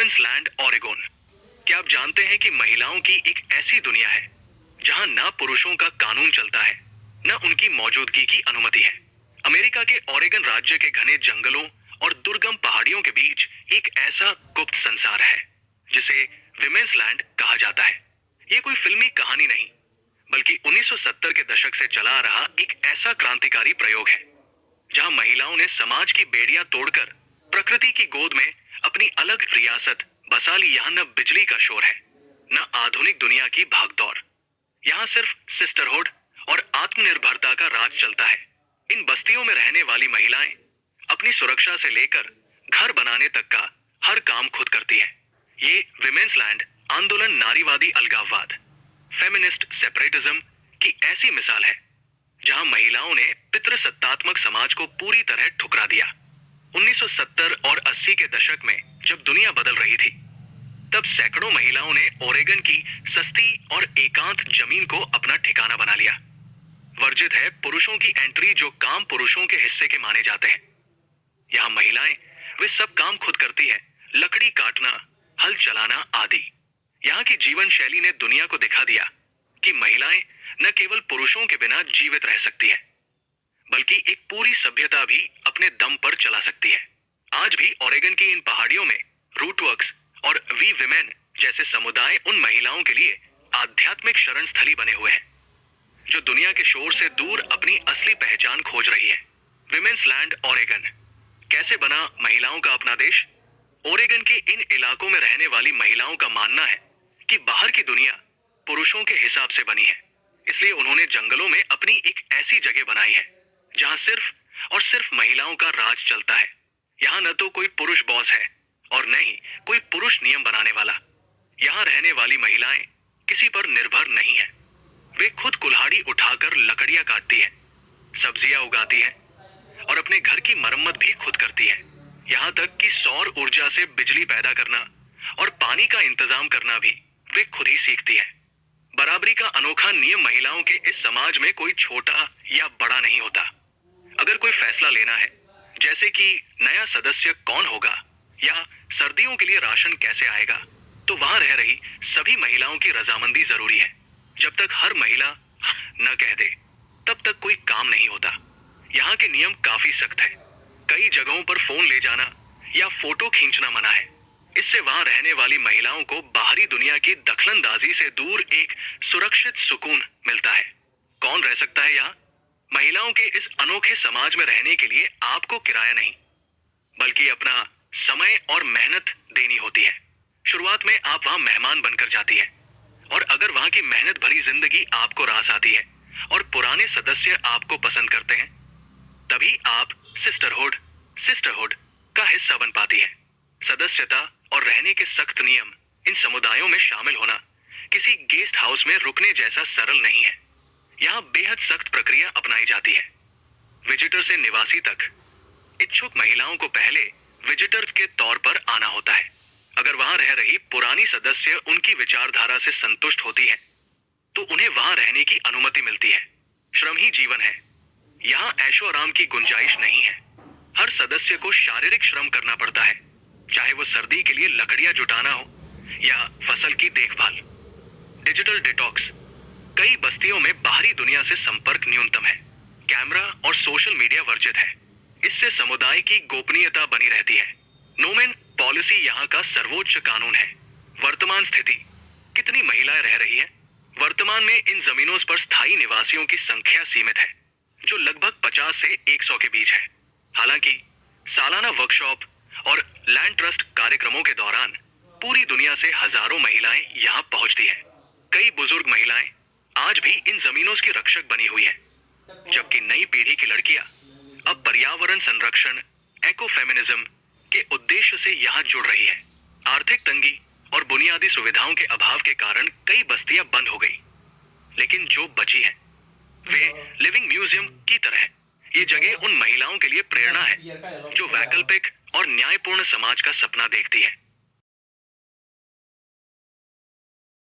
Women's land Oregon. क्या आप जानते हैं कि महिलाओं की एक ऐसी दुनिया है जहां ना पुरुषों का कानून चलता है, न उनकी मौजूदगी की अनुमति है। अमेरिका के ओरेगन राज्य के घने जंगलों और दुर्गम पहाड़ियों के बीच एक ऐसा गुप्त संसार है जिसे विमेन्स लैंड कहा जाता है। ये कोई फिल्मी कहानी नहीं, बल्कि 1970 के दशक से चला आ रहा एक ऐसा क्रांतिकारी प्रयोग है जहां महिलाओं ने समाज की बेड़ियां तोड़कर प्रकृति की गोद में अपनी अलग रियासत बसा ली। यहाँ न बिजली का शोर है, न आधुनिक दुनिया की भागदौड़। यहाँ सिर्फ सिस्टरहुड और आत्मनिर्भरता का राज चलता है। इन बस्तियों में रहने वाली महिलाएं अपनी सुरक्षा से लेकर घर बनाने तक का हर काम खुद करती है। ये विमेन्स लैंड आंदोलन नारीवादी अलगाववाद, फेमिनिस्ट सेपरेटिज्म की ऐसी मिसाल है जहां महिलाओं ने पितृसत्तात्मक समाज को पूरी तरह ठुकरा दिया। 1970 और 80 के दशक में जब दुनिया बदल रही थी, तब सैकड़ों महिलाओं ने ओरेगन की सस्ती और एकांत जमीन को अपना ठिकाना बना लिया। वर्जित है पुरुषों की एंट्री, जो काम पुरुषों के हिस्से के माने जाते हैं। यहाँ महिलाएं वे सब काम खुद करती है, लकड़ी काटना, हल चलाना आदि। यहाँ की जीवन शैली ने दुनिया को दिखा दिया कि महिलाएं न केवल पुरुषों के बिना जीवित रह सकती है, बल्कि एक पूरी सभ्यता भी अपने दम पर चला सकती है। आज भी ओरेगन की इन पहाड़ियों में रूटवर्क्स और वी विमेन जैसे समुदाय उन महिलाओं के लिए आध्यात्मिक शरण स्थली बने हुए हैं जो दुनिया के शोर से दूर अपनी असली पहचान खोज रही है। विमेन्स लैंड ओरेगन कैसे बना महिलाओं का अपना देश? ओरेगन के इन इलाकों में रहने वाली महिलाओं का मानना है कि बाहर की दुनिया पुरुषों के हिसाब से बनी है, इसलिए उन्होंने जंगलों में अपनी एक ऐसी जगह बनाई है जहां सिर्फ और सिर्फ महिलाओं का राज चलता है। यहाँ न तो कोई पुरुष बॉस है और न ही कोई पुरुष नियम बनाने वाला। यहाँ रहने वाली महिलाएं किसी पर निर्भर नहीं है। वे खुद कुल्हाड़ी उठाकर लकड़ियां काटती है, सब्जियां उगाती है और अपने घर की मरम्मत भी खुद करती है। यहाँ तक कि सौर ऊर्जा से बिजली पैदा करना और पानी का इंतजाम करना भी वे खुद ही सीखती है। बराबरी का अनोखा नियम महिलाओं के इस समाज में कोई छोटा या बड़ा नहीं होता। अगर कोई फैसला लेना है, जैसे कि नया सदस्य कौन होगा या सर्दियों के लिए राशन कैसे आएगा, तो वहां रह रही सभी महिलाओं की रजामंदी जरूरी है। जब तक हर महिला न कह दे, तब तक कोई काम नहीं होता। यहाँ के नियम काफी सख्त है। कई जगहों पर फोन ले जाना या फोटो खींचना मना है। इससे वहां रहने वाली महिलाओं को बाहरी दुनिया की दखलंदाजी से दूर एक सुरक्षित सुकून मिलता है। कौन रह सकता है यहाँ? महिलाओं के इस अनोखे समाज में रहने के लिए आपको किराया नहीं, बल्कि अपना समय और मेहनत देनी होती है। शुरुआत में आप वहां मेहमान बनकर जाती है, और अगर वहां की मेहनत भरी जिंदगी आपको रास आती है और पुराने सदस्य आपको पसंद करते हैं, तभी आप सिस्टरहुड का हिस्सा बन पाती है। सदस्यता और रहने के सख्त नियम, इन समुदायों में शामिल होना किसी गेस्ट हाउस में रुकने जैसा सरल नहीं है। यहाँ बेहद सख्त प्रक्रिया अपनाई जाती है। विजिटर से निवासी तक इच्छुक महिलाओं को पहले विजिटर के तौर पर आना होता है। अगर वहां रह रही पुरानी सदस्य उनकी विचारधारा से संतुष्ट होती है, तो उन्हें वहां रहने की अनुमति मिलती है। श्रम ही जीवन है। यहाँ ऐशो आराम की गुंजाइश नहीं है। हर सदस्य को शारीरिक श्रम करना पड़ता है, चाहे वो सर्दी के लिए लकड़ियां जुटाना हो या फसल की देखभाल। Digital detox. कई बस्तियों में बाहरी दुनिया से संपर्क न्यूनतम है। कैमरा और सोशल मीडिया वर्जित है। इससे समुदाय की गोपनीयता बनी रहती है। नोमेन पॉलिसी यहाँ का सर्वोच्च कानून है। वर्तमान स्थिति, कितनी महिलाएं रह रही हैं? वर्तमान में इन जमीनों पर स्थायी निवासियों की संख्या सीमित है, जो लगभग 50 से 100 के बीच है। हालांकि सालाना वर्कशॉप और लैंड ट्रस्ट कार्यक्रमों के दौरान पूरी दुनिया से हजारों महिलाएं यहाँ पहुंचती हैं। कई बुजुर्ग महिलाएं आज भी इन जमीनों की रक्षक बनी हुई हैं, जबकि नई पीढ़ी की लड़कियां अब पर्यावरण संरक्षण, इकोफेमिनिज्म के उद्देश्य से यहाँ जुड़ रही है। आर्थिक तंगी और बुनियादी सुविधाओं के अभाव के कारण कई बस्तियां बंद हो गई, लेकिन जो बची है वे लिविंग म्यूजियम की तरह है। ये जगह उन महिलाओं के लिए प्रेरणा है जो वैकल्पिक और न्यायपूर्ण समाज का सपना देखती है।